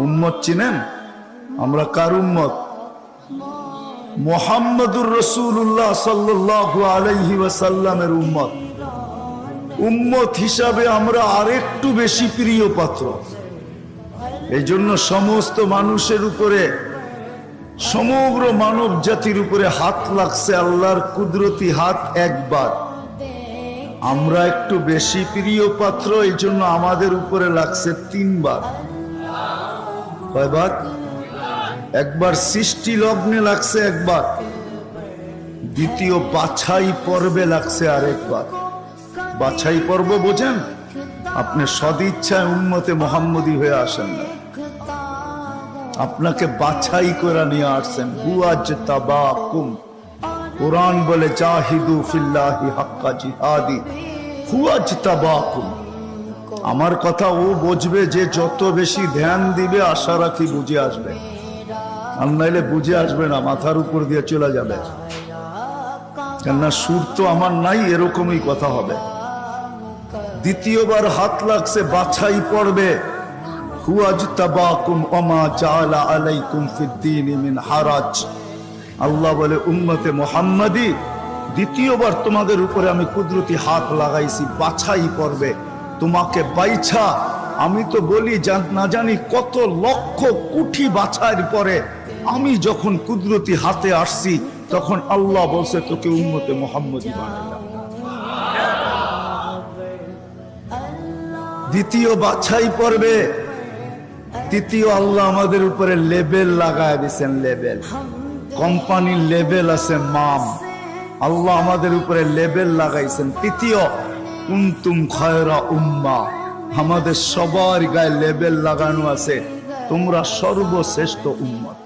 উম্মত চিনেন? আমরা কার উম্মত? মুহাম্মদুর রাসূলুল্লাহ সাল্লাল্লাহু আলাইহি ওয়াসাল্লামের উম্মত। উম্মত হিসাবে আমরা আরেকটু বেশি প্রিয় পাত্র। এই জন্য সমস্ত মানুষের উপরে, সমগ্র মানব জাতির উপরে হাত লাগছে আল্লাহর কুদরতি হাত একবার। আমরা একটু বেশি প্রিয় পাত্র, এই জন্য আমাদের উপরে লাগছে তিনবার। কয়বার? একবার সৃষ্টি লগ্নে লাগছে একবার, দ্বিতীয় বাছাই পর্বে লাগছে আরেকবার। বাছাই পর্ব বোঝেন? আপনি সদিচ্ছায় উম্মতে মুহাম্মদী হয়ে আসেন না, আপনাকে বাছাই করে নিয়ে আসছেন। হুয়াজতাবাকুম, কোরআন বলে জাহিদু ফিল্লাহি হাক্কা জিহাদি, হুয়াজতাবাকুম। আমার কথা ও বুঝবে যে যত বেশি ধ্যান দিবে, আশা রাখি বুঝে আসবে, আর নাইলে বুঝে আসবে না, মাথার উপর দিয়ে চলে যাবে। কেননা সুর তো আমার নাই, এরকমই কথা হবে। দ্বিতীয়বার হাত লাগছে বাছাই পড়বে, হুয়াজতাবাকুম ওমা জাআলা আলাইকুম ফিদ্দীনি মিন হারাজ। আল্লাহ বলে উম্মতে মুহাম্মাদি, দ্বিতীয়বার তোমাদের উপরে আমি কুদরতি হাত লাগাইছি বাছাই পড়বে, তোমাকে বাইছা। আমি তো বলি না জানি কত লক্ষ কোটি বাছাইয়ের পরে আমি যখন কুদরতি হাতে আসছি, তখন আল্লাহ বলছে তোকে উম্মতে মুহাম্মাদি বানাইলাম। দ্বিতীয় বাছাই পড়বে, তৃতীয় আল্লাহ আমাদের উপরে লেবেল লাগায় দিয়েছেন। লেবেল, কোম্পানির লেবেল আছে মাম, আল্লাহ আমাদের উপরে লেবেল লাগাইছেন। তৃতীয় কুনতুম খায়রা উম্মাহ, আমাদের সবার গায়ে লেবেল লাগানো আছে, তোমরা সর্বশ্রেষ্ঠ উম্মত।